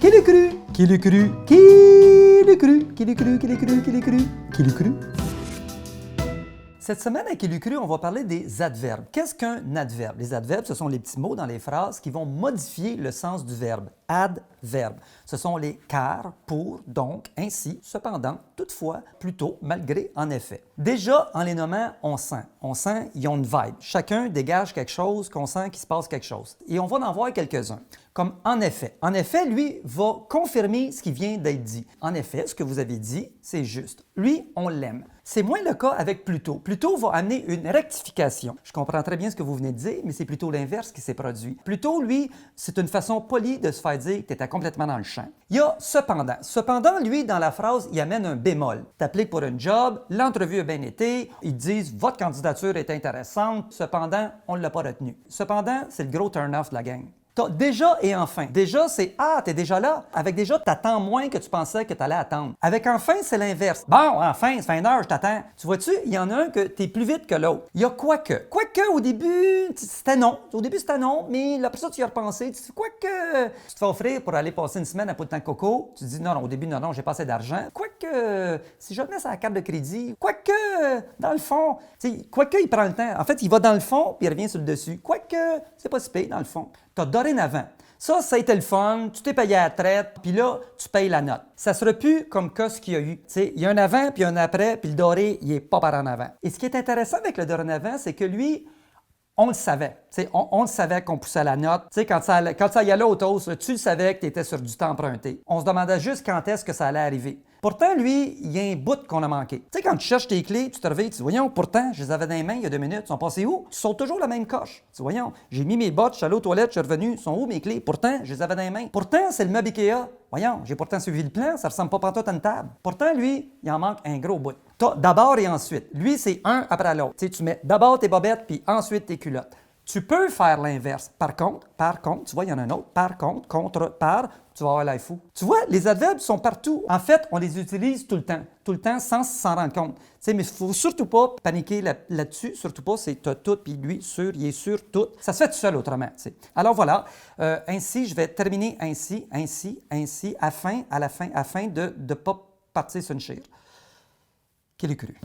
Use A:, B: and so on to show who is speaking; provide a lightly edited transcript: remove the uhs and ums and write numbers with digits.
A: Qui le cru? Qui le cru? Qui le cru? Qui le cru? Qui le cru? Qui le cru? Qui le cru? Cette semaine, à Qui le cru, on va parler des adverbes. Qu'est-ce qu'un adverbe? Les adverbes, ce sont les petits mots dans les phrases qui vont modifier le sens du verbe. Adverbe. Ce sont les car, pour, donc, ainsi, cependant, toutefois, plutôt, malgré, en effet. Déjà, en les nommant, on sent. On sent, ils ont une vibe. Chacun dégage quelque chose, qu'on sent qu'il se passe quelque chose. Et on va en voir quelques-uns. Comme en effet. En effet, lui, va confirmer ce qui vient d'être dit. En effet, ce que vous avez dit, c'est juste. Lui, on l'aime. C'est moins le cas avec plutôt. Plutôt va amener une rectification. Je comprends très bien ce que vous venez de dire, mais c'est plutôt l'inverse qui s'est produit. Plutôt, lui, c'est une façon polie de se faire dire que tu étais complètement dans le champ. Il y a cependant. Cependant, lui, dans la phrase, il amène un bémol. T'appliques pour un job, l'entrevue a bien été, ils disent « Votre candidature est intéressante, cependant, on ne l'a pas retenu. » Cependant, c'est le gros turn-off de la gang. T'as déjà et enfin. Déjà, c'est « Ah, t'es déjà là. » Avec déjà, t'attends moins que tu pensais que t'allais attendre. Avec enfin, c'est l'inverse. « Bon, enfin, ça fait une heure, je t'attends. » Tu vois-tu, il y en a un que t'es plus vite que l'autre. Il y a quoique. Quoique, au début, c'était non. Au début, c'était non, mais après ça, tu y as repensé. Tu dis « Quoique, tu te fais offrir pour aller passer une semaine à Poutine Coco. » Tu dis « Non, non, au début, non, non, j'ai pas assez d'argent. » Quoique, si je mets ça à la carte de crédit. Quoique, dans le fond. Quoique, il prend le temps. En fait, il va dans le fond, puis il revient sur le dessus. Quoique, c'est pas si pire, dans le fond. Tu as dorénavant. Ça a été le fun, tu t'es payé à la traite, puis là, tu payes la note. Ça ne sera plus comme cas ce qu'il y a eu. Il y a un avant, puis un après, puis le doré, il n'est pas par en avant. Et ce qui est intéressant avec le dorénavant, c'est que lui, on le savait. On le savait qu'on poussait la note. Quand ça y allait au toast, tu le savais que tu étais sur du temps emprunté. On se demandait juste quand est-ce que ça allait arriver. Pourtant, lui, il y a un bout qu'on a manqué. Tu sais, quand tu cherches tes clés, tu te réveilles, tu dis, voyons, pourtant, je les avais dans les mains il y a 2 minutes. Ils sont passés où? Ils sont toujours la même coche. Tu dis, voyons, j'ai mis mes bottes, je suis allé aux toilettes, je suis revenu. Ils sont où mes clés? Pourtant, je les avais dans les mains. Pourtant, c'est le meuble Ikea. Voyons, j'ai pourtant suivi le plan, ça ressemble pas pantoute à une table. Pourtant, lui, il en manque un gros bout. T'as d'abord et ensuite. Lui, c'est un après l'autre. Tu mets d'abord tes bobettes, puis ensuite tes culottes. Tu peux faire l'inverse. Par contre, tu vois, il y en a un autre. Par contre, contre, par, tu vas avoir l'air fou. Tu vois, les adverbes sont partout. En fait, on les utilise tout le temps sans s'en rendre compte. Mais il ne faut surtout pas paniquer là-dessus. Surtout pas, c'est t'as tout, puis lui, sûr, il est sûr, tout. Ça se fait tout seul autrement. T'sais. Alors voilà, ainsi, je vais terminer ainsi, afin de ne pas partir sur une chire. Qui l'a cru?